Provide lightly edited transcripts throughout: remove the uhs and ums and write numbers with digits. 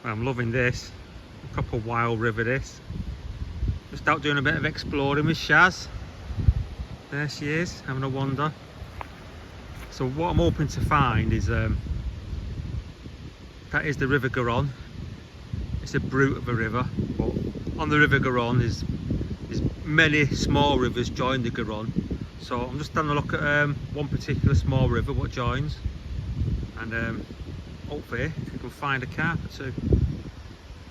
I'm loving this. A proper wild river this. Just out doing a bit of exploring with Shaz. There she is, having a wander. So what I'm hoping to find is that is the River Garonne. It's a brute of a river, but on the River Garonne there's many small rivers join the Garonne. So I'm just having a look at one particular small river what joins, and hopefully we can find a carp or two.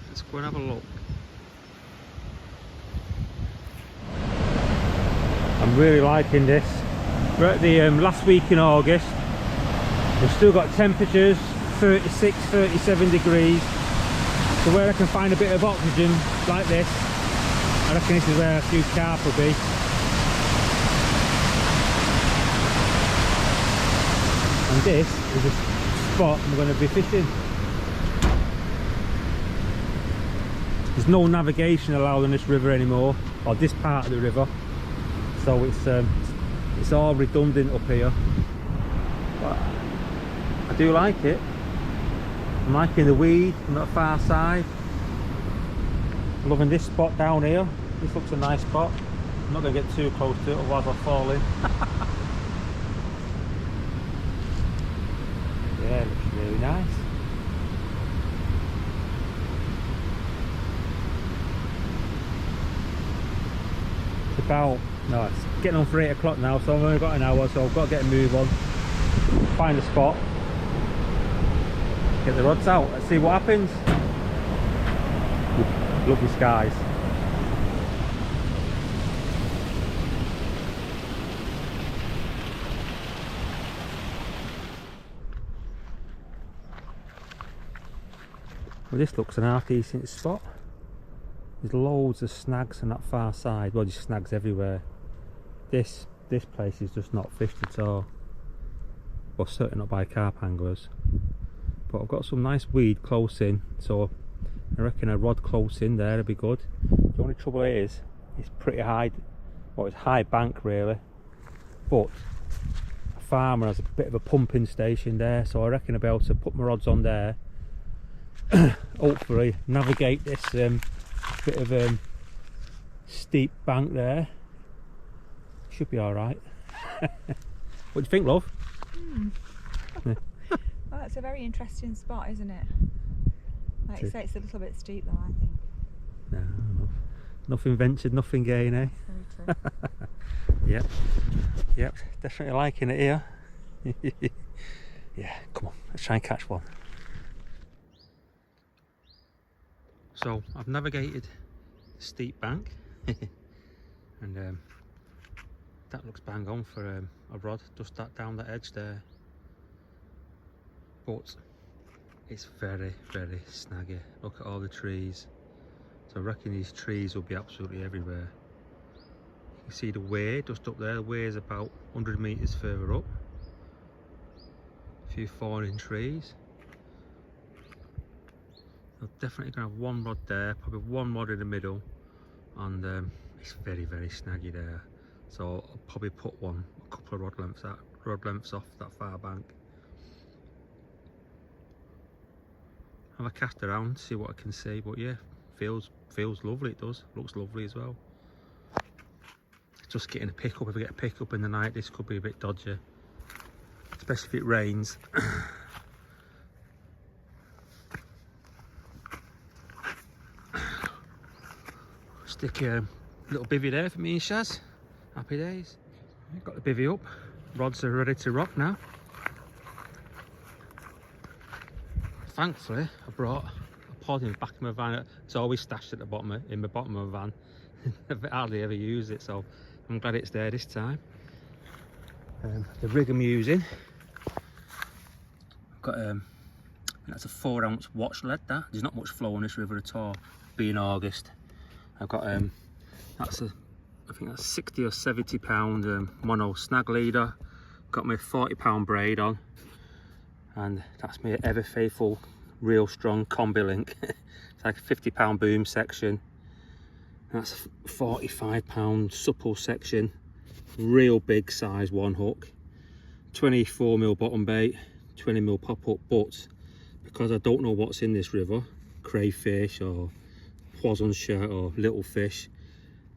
Let's go and have a look. I'm really liking this. We're at the last week in August. We've still got temperatures 36, 37 degrees. So where I can find a bit of oxygen like this, I reckon this is where a few carp will be. And this is a spot I'm going to be fishing. There's no navigation allowed on this river anymore, or this part of the river. So it's all redundant up here. But I do like it. I'm liking the weed from that far side. I'm loving this spot down here. This looks a nice spot. I'm not going to get too close to it, otherwise I'll fall in. Yeah, it looks really nice. It's about, no, it's getting on for 8 o'clock now, so I've only got an hour, so I've got to get a move on. Find a spot. Get the rods out, let's see what happens. Lovely skies. Well, this looks an half decent spot. There's loads of snags on that far side. Well, there's snags everywhere. This place is just not fished at all. Well, certainly not by carp anglers. But I've got some nice weed close in, so I reckon a rod close in there would be good. The only trouble is, it's pretty high, well, it's high bank really, but a farmer has a bit of a pumping station there, so I reckon I'll be able to put my rods on there, hopefully navigate this bit of steep bank there. Should be alright. What do you think, love? Well, that's a very interesting spot, isn't it? Like you say, it's a little bit steep though, I think. No, nothing ventured, nothing gained, eh? Very true. Yep, definitely liking it here. Yeah, come on, let's try and catch one. So I've navigated the steep bank and that looks bang on for a rod, just that down the edge there. But it's very, very snaggy. Look at all the trees. So I reckon these trees will be absolutely everywhere. You can see the way just up there. The way is about 100 metres further up. A few falling trees. I'm definitely going to have one rod there, probably one rod in the middle, and it's very, very snaggy there. So I'll probably put a couple of rod lengths off that far bank. Have a cast around, see what I can see, but yeah, feels lovely. It does, looks lovely as well. Just getting a pickup. If we get a pickup in the night, this could be a bit dodgy, especially if it rains. Stick a little bivvy there for me and Shaz. Happy days. Got the bivvy up, rods are ready to rock now. Thankfully I brought a pod in the back of my van. It's always stashed at the bottom in the bottom of my van. I've hardly ever used it, so I'm glad it's there this time. The rig I'm using, I've got that's a 4-ounce watch lead. There's not much flow on this river at all, being August. I've got I think that's 60 or 70 pound mono snag leader. Got my 40 pound braid on, and that's my ever faithful real strong combi link. It's like a 50 pound boom section. That's a 45 pound supple section, real big size one hook, 24mm bottom bait, 20mm pop up. But because I don't know what's in this river, crayfish or poisson shad or little fish,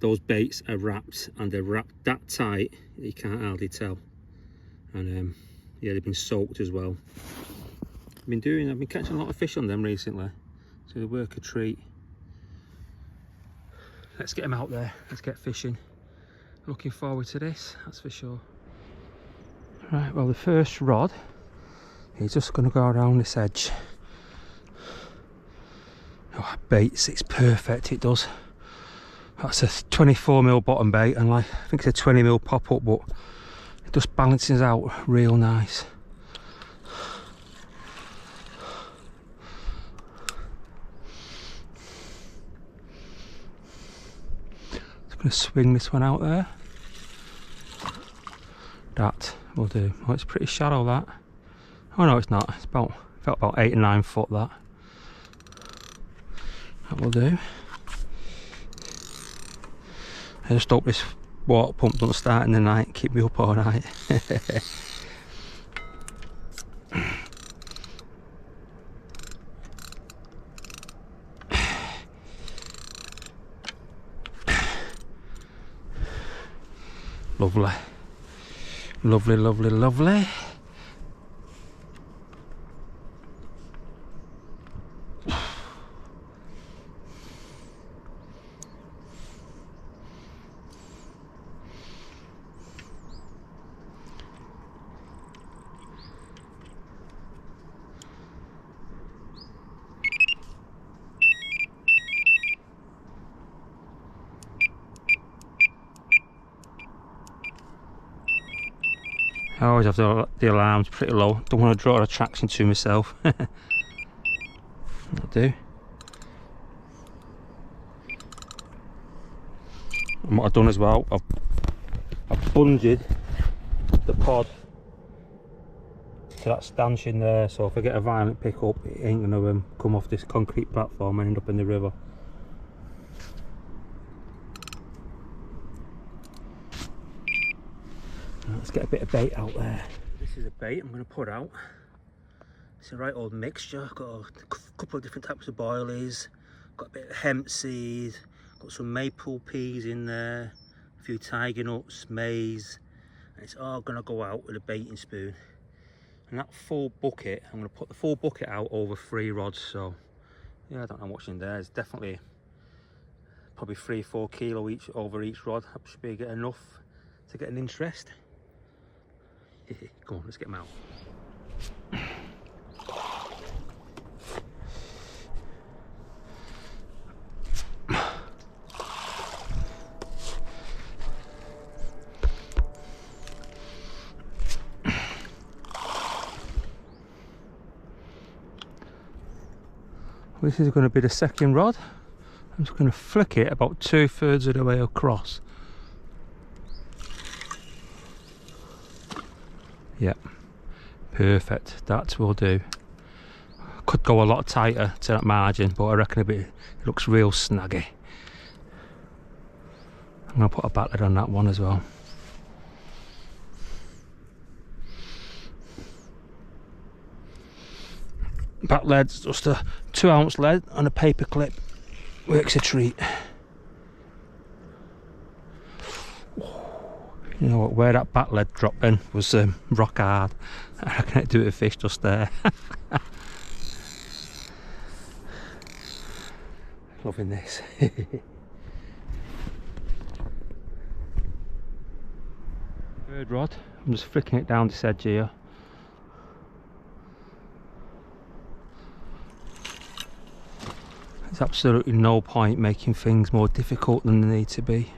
those baits are wrapped, and they're wrapped that tight you can't hardly tell. And yeah, they've been soaked as well. I've been catching a lot of fish on them recently, so they work a treat. Let's get them out there, let's get fishing. Looking forward to this, that's for sure. Right, well, the first rod, he's just going to go around this edge. Oh, it baits, it's perfect, it does. That's a 24mm bottom bait, and like, I think it's a 20mm pop up, but it just balances out real nice. Just going to swing this one out there. That will do. Oh, it's pretty shallow, that. Oh no, it's not. It's felt about 8 or 9 foot, that. That will do. I just hope this water pump doesn't start in the night, keep me up all night. Lovely. Lovely, lovely, lovely. I always have the alarms pretty low, don't want to draw attraction to myself. That'll do. And what I've done as well, I've bunged the pod to that stanchion there, so if I get a violent pickup, it ain't going to come off this concrete platform and end up in the river. Let's get a bit of bait out there. This is a bait I'm going to put out. It's a right old mixture. Got a couple of different types of boilies. Got a bit of hemp seed. Got some maple peas in there. A few tiger nuts, maize. And it's all going to go out with a baiting spoon. And that full bucket, I'm going to put the full bucket out over 3 rods. So yeah, I don't know what's in there. It's definitely probably 3-4 kilo each over each rod. That should be enough to get an interest. Come on, let's get them out. This is going to be the second rod. I'm just going to flick it about 2/3 of the way across. Yep, perfect, that will do. Could go a lot tighter to that margin, but I reckon it looks real snaggy. I'm going to put a back lead on that one as well. Back lead's just a 2-ounce lead on a paper clip, works a treat. You know what, where that back lead dropped in was rock hard. I reckon it'd do a fish just there. Loving this. Third rod, I'm just flicking it down this edge here. There's absolutely no point making things more difficult than they need to be.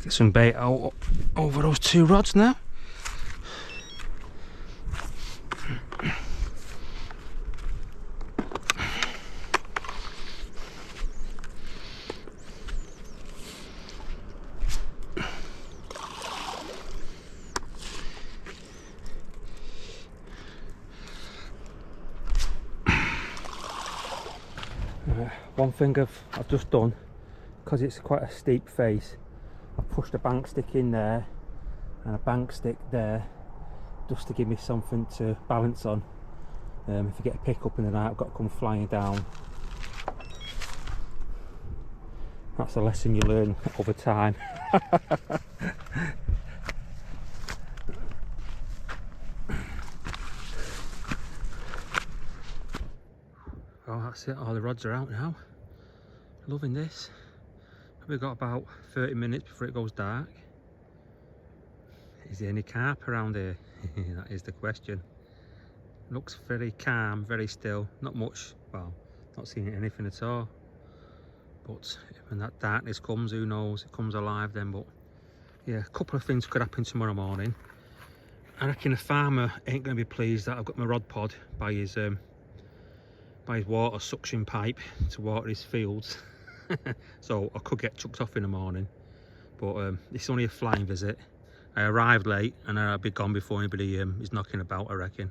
Get some bait out over those 2 rods now. One thing I've just done, because it's quite a steep face, I pushed a bank stick in there and a bank stick there, just to give me something to balance on. If you get a pick up in the night, I've got to come flying down. That's a lesson you learn over time. Oh, that's it, all the rods are out now. Loving this. We've got about 30 minutes before it goes dark. Is there any carp around here? That is the question. Looks very calm, very still, not much, well, not seeing anything at all. But when that darkness comes, who knows, it comes alive then. But yeah, a couple of things could happen tomorrow morning. I reckon the farmer ain't going to be pleased that I've got my rod pod by his water suction pipe to water his fields. So I could get chucked off in the morning, but it's only a flying visit. I arrived late and I'll be gone before anybody is knocking about, I reckon.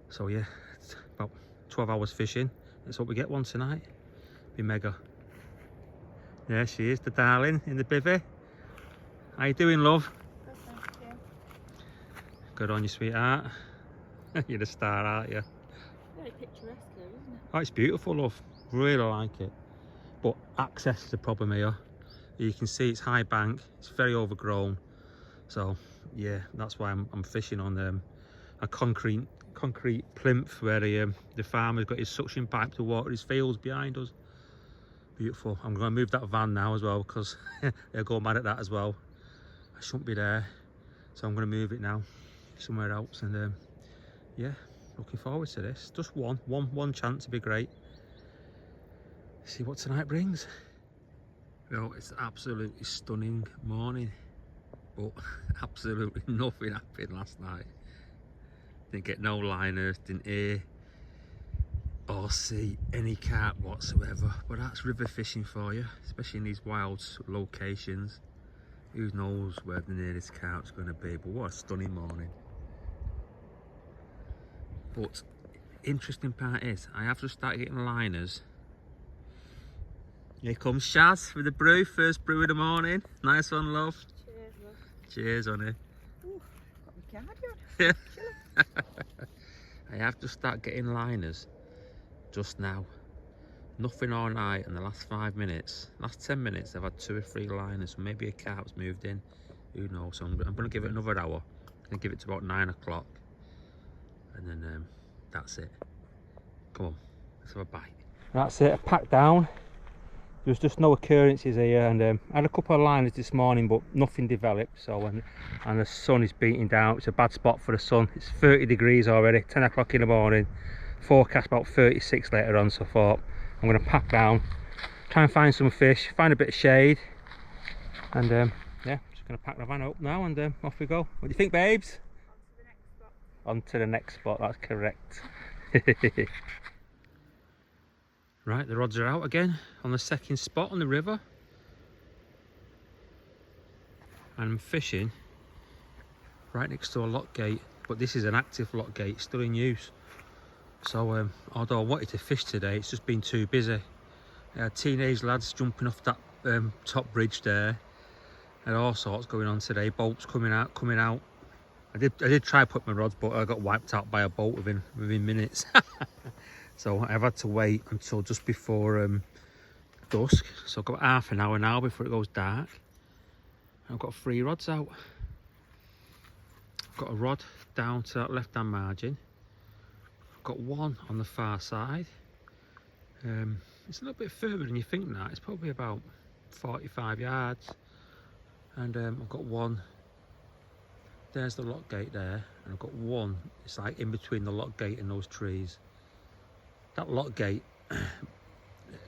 So yeah, it's about 12 hours fishing. Let's hope we get one tonight. Be mega. There she is, the darling in the bivvy. How you doing, love? Good, thank you. Good on you, sweetheart. You're the star, aren't you? Very picturesque here, isn't it? Oh, it's beautiful, love. Really like it. But access is the problem here. You can see it's high bank. It's very overgrown. So yeah, that's why I'm fishing on a concrete plinth where the farmer's got his suction pipe to water his fields behind us. Beautiful. I'm going to move that van now as well, because they'll go mad at that as well. I shouldn't be there, so I'm going to move it now somewhere else. And yeah, looking forward to this. Just one chance to be great. See what tonight brings. Well, it's absolutely stunning morning, but absolutely nothing happened last night. Didn't get no liners, didn't hear or see any carp whatsoever. But that's river fishing for you, especially in these wild locations. Who knows where the nearest carp's going to be, but what a stunning morning. But interesting part is I have to start getting liners. Here comes Shaz with the brew, first brew of the morning. Nice one, love. Cheers, love. Cheers, honey. Ooh, got my card on. I have to start getting liners just now. Nothing all night in the last 5 minutes. Last 10 minutes I've had 2 or 3 liners, so maybe a carp's moved in. Who knows? So I'm going to give it another hour. I'm going to give it to about 9 o'clock. And then that's it. Come on, let's have a bite. That's it, I packed down. There's just no occurrences here, and I had a couple of liners this morning, but nothing developed. So, and the sun is beating down. It's a bad spot for the sun. It's 30 degrees already, 10 o'clock in the morning. Forecast about 36 later on, so I thought I'm going to pack down, try and find some fish, find a bit of shade, and yeah, just going to pack the van up now and off we go. What do you think, babes? On to the next spot, that's correct. Right, the rods are out again on the second spot on the river. And I'm fishing right next to a lock gate, but this is an active lock gate, still in use. So although I wanted to fish today, it's just been too busy. Teenage lads jumping off that top bridge there, and all sorts going on today. Boats coming out. I did try to put my rods, but I got wiped out by a boat within minutes. So I've had to wait until just before dusk. So I've got half an hour now before it goes dark. I've got 3 rods out. I've got a rod down to that left hand margin. I've got one on the far side. It's a little bit further than you think that. It's probably about 45 yards. And I've got one. There's the lock gate there. And I've got one. It's like in between the lock gate and those trees. That lock gate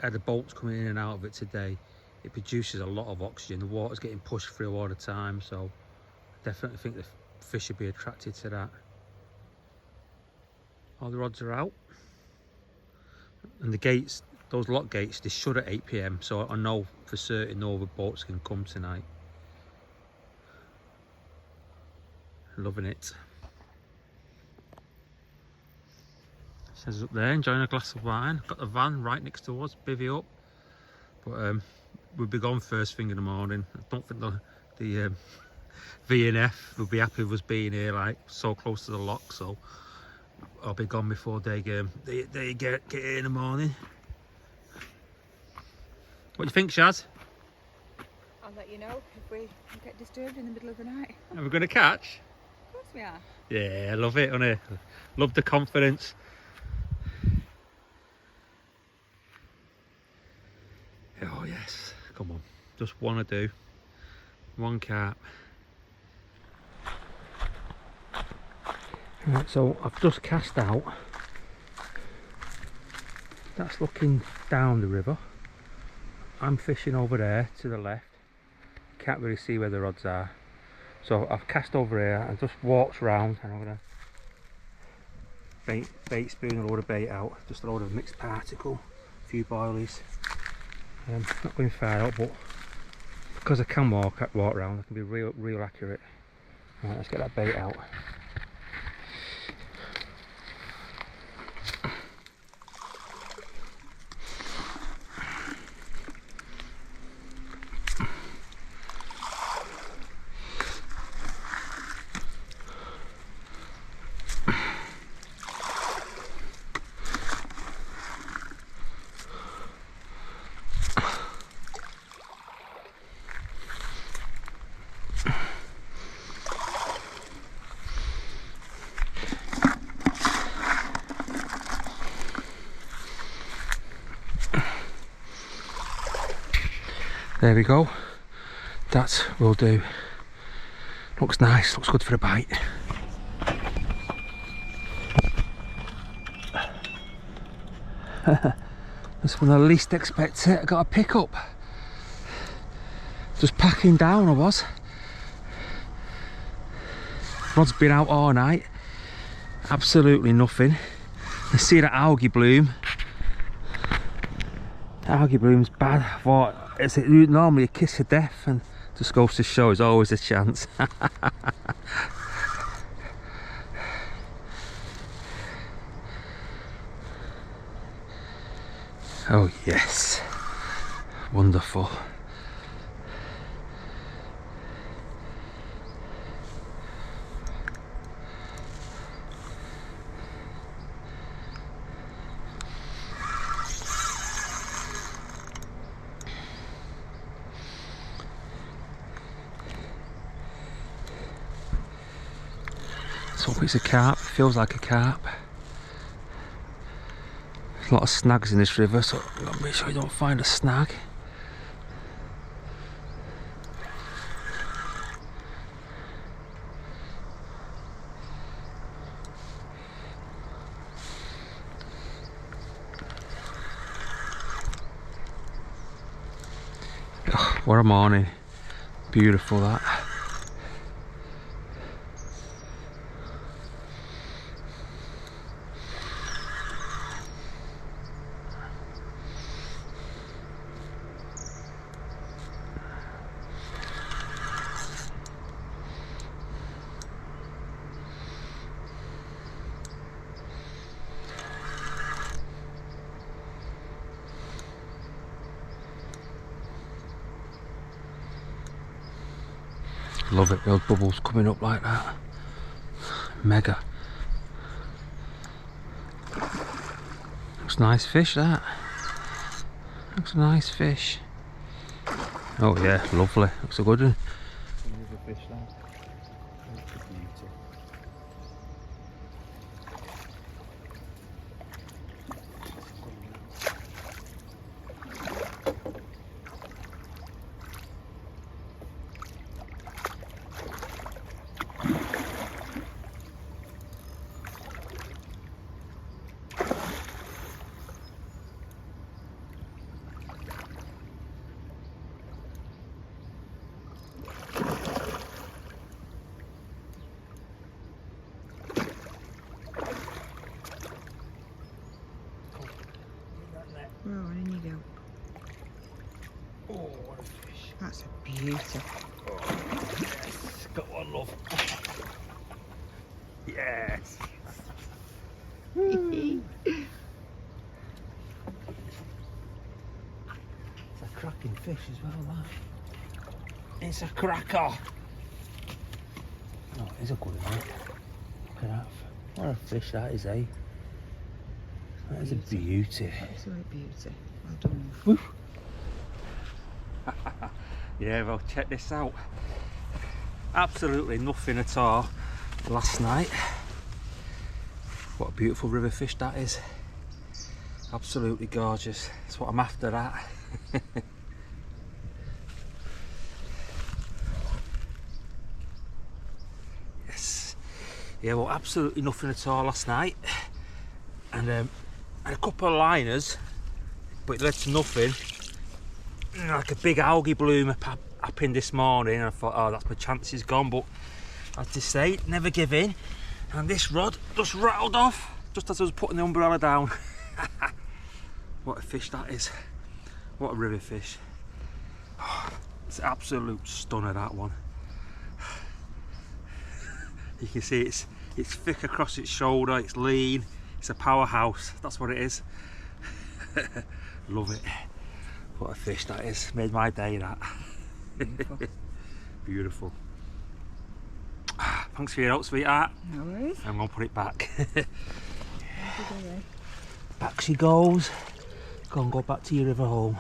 had the bolts coming in and out of it today. It produces a lot of oxygen. The water's getting pushed through all the time, so I definitely think the fish would be attracted to that. All the rods are out, and the gates, those lock gates, they shut at 8 PM, so I know for certain no other boats can come tonight. Loving it. Says up there, enjoying a glass of wine. Got the van right next to us, bivvy up. But we'll be gone first thing in the morning. I don't think the V&F will be happy with us being here, like so close to the lock. So I'll be gone before they get here in the morning. What do you think, Shaz? I'll let you know if we get disturbed in the middle of the night. Are we going to catch? Of course we are. Yeah, I love it, honey. Love the confidence. Oh yes, come on. Just want to do one carp. Right, so I've just cast out. That's looking down the river. I'm fishing over there to the left. Can't really see where the rods are. So I've cast over here and just walked round, and I'm gonna bait spoon a load of bait out. Just a load of mixed particle, a few boilies. Not going far out, but because I can walk round, I can be real accurate. Right, let's get that bait out. There we go. That will do. Looks nice, looks good for a bite. That's when I least expect it. I got a pickup. Just packing down I was. Rod's been out all night. Absolutely nothing. I see that algae bloom. Algae bloom's bad. I thought it's normally a kiss of death, and just goes to show there's always a chance. Oh yes, wonderful. So it's a carp, feels like a carp. There's a lot of snags in this river, so I've got to make sure you don't find a snag. Oh, what a morning. Beautiful that. Love it, those bubbles coming up like that. Mega. Looks nice fish, that. Looks a nice fish. Oh yeah, lovely. Looks a good one. Oh, and in you go. Oh, what a fish. That's a beauty. Oh, yes. Got one, love. Yes. It's a cracking fish. fish as well, that. It's a cracker. Oh, it is a good one. Look at that. What a fish that is, eh? That is a beauty. Absolute beauty. Well done. Woo. Yeah, well, check this out. Absolutely nothing at all last night. What a beautiful river fish that is. Absolutely gorgeous. That's what I'm after, that. Yes. Yeah, well, absolutely nothing at all last night. And had a couple of liners, but it led to nothing. Like a big algae bloom up in this morning, and I thought, oh, that's my chances gone. But as they say, never give in. And this rod just rattled off just as I was putting the umbrella down. What a fish that is. What a river fish. Oh, it's an absolute stunner, that one. You can see it's thick across its shoulder, it's lean, it's a powerhouse. That's what it is. Love it. What a fish that is. Made my day, that. Beautiful. Beautiful. Thanks for your help, sweetheart. No worries. I'm going to put it back. Back she goes. Go and go back to your river home.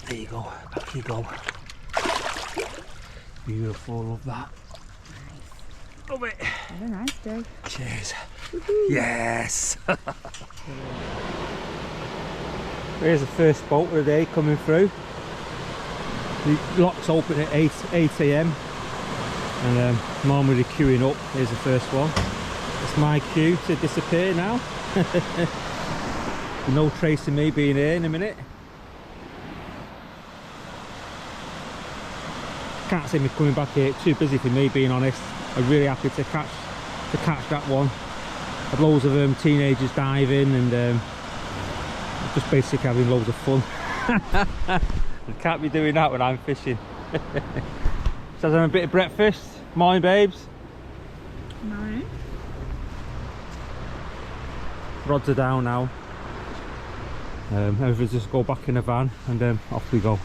There you go. Back you go. Beautiful. Love that. Nice. Love it. Have a nice day. Cheers. Yes. Here's the first boat of the day coming through. The lock's open at 8 AM, and I'm already queuing up. Here's the first one. It's my cue to disappear now. No trace of me being here in a minute. Can't see me coming back here. Too busy for me, being honest. I'm really happy to catch that one. Had loads of teenagers diving, and just basically having loads of fun. You can't be doing that when I'm fishing. So having a bit of breakfast. Morning, babes. Morning. Rods are down now. Everything's just go back in the van, and off we go.